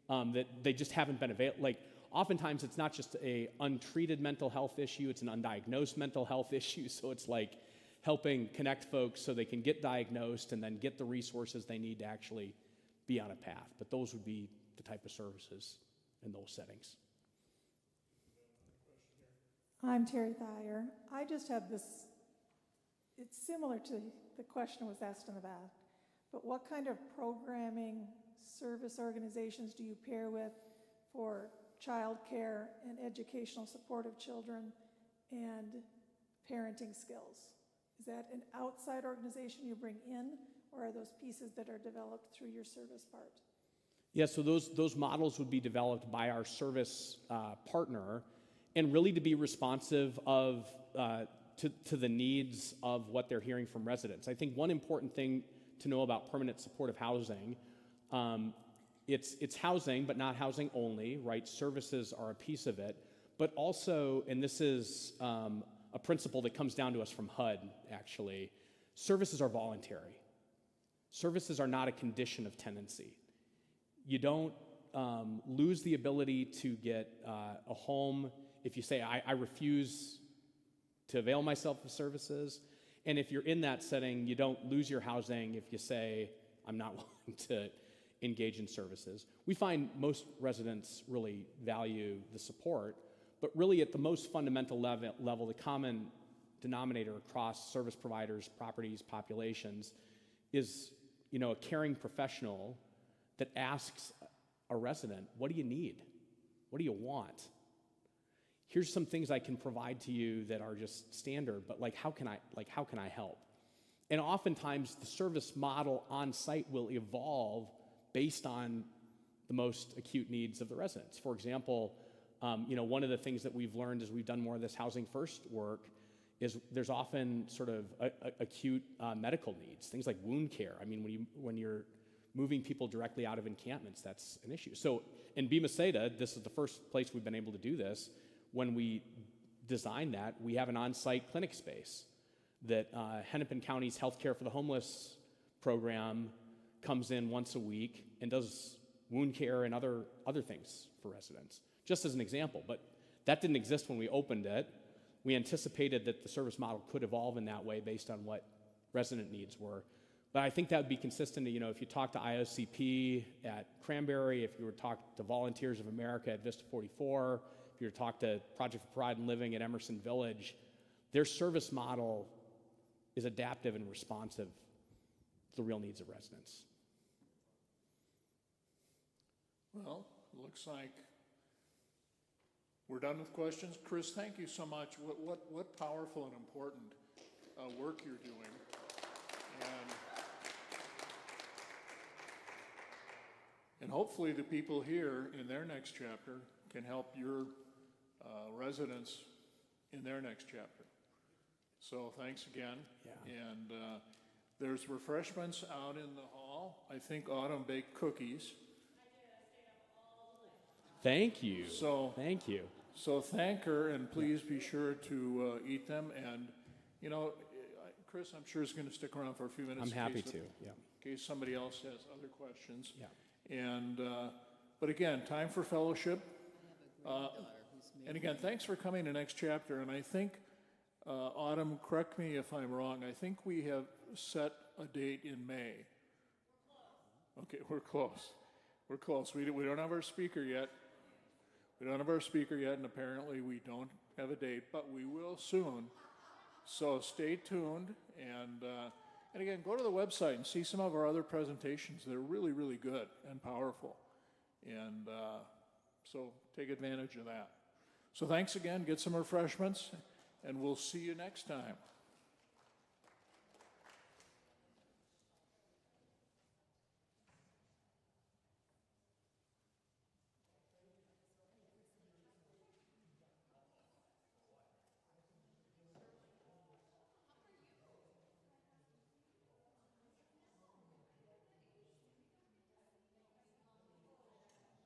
that they just haven't been available. Like, oftentimes it's not just a untreated mental health issue, it's an undiagnosed mental health issue. So it's like helping connect folks so they can get diagnosed and then get the resources they need to actually be on a path. But those would be the type of services in those settings. I'm Terry Thayer. I just have this, it's similar to the question was asked in the back, but what kind of programming service organizations do you pair with for childcare and educational support of children and parenting skills? Is that an outside organization you bring in, or are those pieces that are developed through your service part? Yeah, so those models would be developed by our service partner, and really to be responsive to the needs of what they're hearing from residents. I think one important thing to know about permanent supportive housing, it's housing, but not housing only, right? Services are a piece of it, but also, and this is a principle that comes down to us from HUD, actually, services are voluntary. Services are not a condition of tenancy. You don't lose the ability to get a home if you say, I refuse to avail myself of services. And if you're in that setting, you don't lose your housing if you say, I'm not willing to engage in services. We find most residents really value the support, but really at the most fundamental level, the common denominator across service providers, properties, populations is, you know, a caring professional that asks a resident, what do you need? What do you want? Here's some things I can provide to you that are just standard, but how can I help? And oftentimes the service model on site will evolve based on the most acute needs of the residents. For example, one of the things that we've learned as we've done more of this Housing First work is there's often sort of acute medical needs, things like wound care. I mean, when you're moving people directly out of encampments, that's an issue. So in Bimaseda, this is the first place we've been able to do this. When we designed that, we have an on-site clinic space that Hennepin County's Healthcare for the Homeless program comes in once a week and does wound care and other things for residents, just as an example. But that didn't exist when we opened it. We anticipated that the service model could evolve in that way based on what resident needs were. But I think that would be consistent to, if you talk to IOCP at Cranberry, if you were to talk to Volunteers of America at Vista 44, if you were to talk to Project for Pride and Living at Emerson Village, their service model is adaptive and responsive to the real needs of residents. Well, it looks like we're done with questions. Chris, thank you so much. What powerful and important work you're doing. And hopefully the people here in their next chapter can help your residents in their next chapter. So thanks again. Yeah. And there's refreshments out in the hall. I think Autumn baked cookies. Thank you. Thank you. So thank her, and please be sure to eat them. And, Chris, I'm sure is going to stick around for a few minutes. I'm happy to, yeah. In case somebody else has other questions. Yeah. And, but again, time for fellowship. And again, thanks for coming to Next Chapter. And I think, Autumn, correct me if I'm wrong, I think we have set a date in May. Okay, we're close. We're close. We don't have our speaker yet. And apparently we don't have a date, but we will soon. So stay tuned, And again, go to the website and see some of our other presentations. They're really, really good and powerful. And so take advantage of that. So thanks again, get some refreshments, and we'll see you next time.